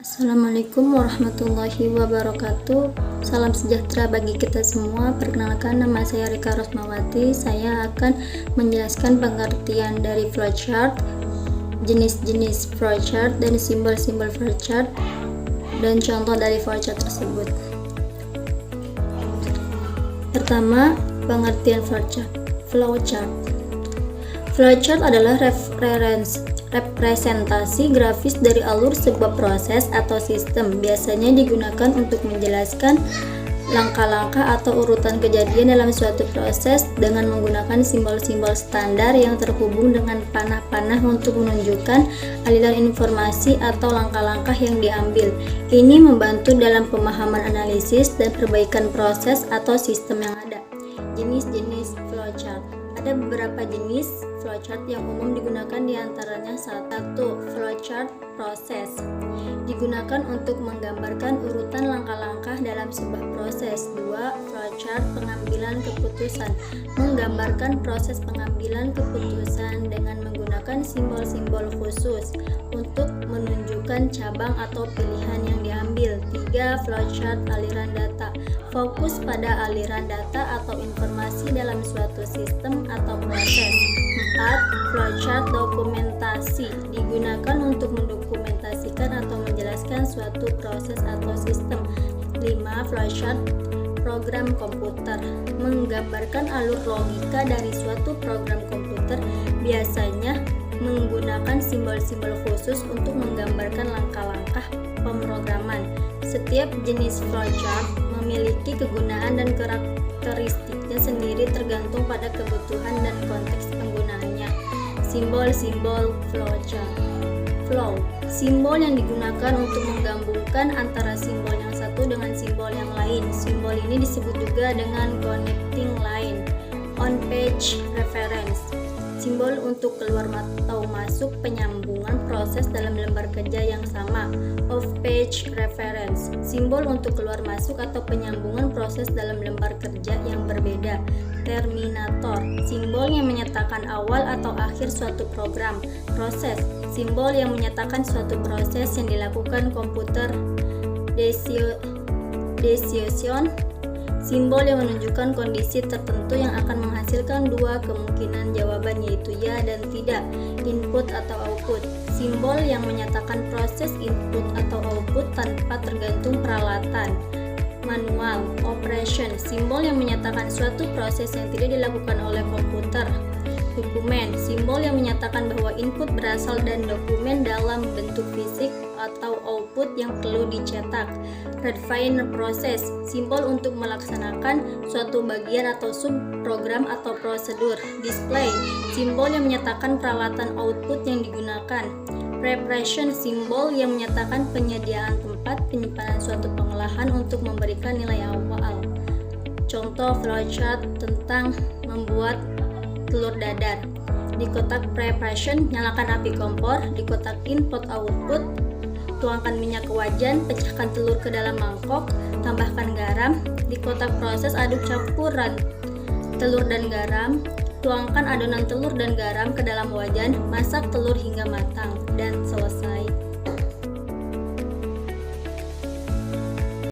Assalamualaikum warahmatullahi wabarakatuh. Salam sejahtera bagi kita semua. Perkenalkan, nama saya Rika Rosmawati. Saya akan menjelaskan pengertian dari flowchart, jenis-jenis flowchart dan simbol-simbol flowchart, dan contoh dari flowchart tersebut. Pertama, pengertian flowchart. Flowchart adalah representasi grafis dari alur sebuah proses atau sistem. Biasanya digunakan untuk menjelaskan langkah-langkah atau urutan kejadian dalam suatu proses dengan menggunakan simbol-simbol standar yang terhubung dengan panah-panah untuk menunjukkan aliran informasi atau langkah-langkah yang diambil. Ini membantu dalam pemahaman analisis dan perbaikan proses atau sistem yang ada. Jenis-jenis flowchart. Ada beberapa jenis flowchart yang umum digunakan, diantaranya: 1. Flowchart proses, digunakan untuk menggambarkan urutan langkah-langkah dalam sebuah proses. 2. Flowchart pengambilan keputusan, menggambarkan proses pengambilan keputusan dengan menggunakan simbol-simbol khusus untuk menunjukkan cabang atau pilihan yang diambil. 3. Flowchart aliran data, fokus pada aliran data atau informasi dalam suatu sistem atau proses. 4. Flowchart dokumentasi, digunakan untuk mendokumentasikan atau menjelaskan suatu proses atau sistem. 5. Flowchart program komputer, menggambarkan alur logika dari suatu program komputer, biasanya menggunakan simbol-simbol khusus untuk menggambarkan langkah-langkah pemrograman. Setiap jenis flowchart memiliki kegunaan dan karakteristiknya sendiri tergantung pada kebutuhan dan konteks penggunaannya. Simbol-simbol flowchart. Flow, simbol yang digunakan untuk menggabungkan antara simbol yang satu dengan simbol yang lain. Simbol ini disebut juga dengan connecting line. On-page reference, simbol untuk keluar atau masuk penyambungan proses dalam lembar kerja yang sama. Off-page reference, simbol untuk keluar masuk atau penyambungan proses dalam lembar kerja yang berbeda. Terminator, simbol yang menyatakan awal atau akhir suatu program. Proses, simbol yang menyatakan suatu proses yang dilakukan komputer. Decision, simbol yang menunjukkan kondisi tertentu yang akan menghasilkan dua kemungkinan jawaban, yaitu ya dan tidak. Input atau output, simbol yang menyatakan proses input atau output tanpa tergantung peralatan. Manual operation, simbol yang menyatakan suatu proses yang tidak dilakukan oleh komputer. Dokumen, simbol yang menyatakan bahwa input berasal dan dokumen dalam bentuk fisik atau output yang perlu dicetak. Refine proses, simbol untuk melaksanakan suatu bagian atau subprogram atau prosedur. Display, simbol yang menyatakan peralatan output yang digunakan. Preparation, simbol yang menyatakan penyediaan tempat penyimpanan suatu pengolahan untuk memberikan nilai awal. Contoh flowchart tentang membuat telur dadar. Di kotak preparation, nyalakan api kompor. Di kotak input output, tuangkan minyak ke wajan, pecahkan telur ke dalam mangkok, tambahkan garam. Di kotak proses, aduk campuran telur dan garam. Tuangkan adonan telur dan garam ke dalam wajan, masak telur hingga matang, dan selesai.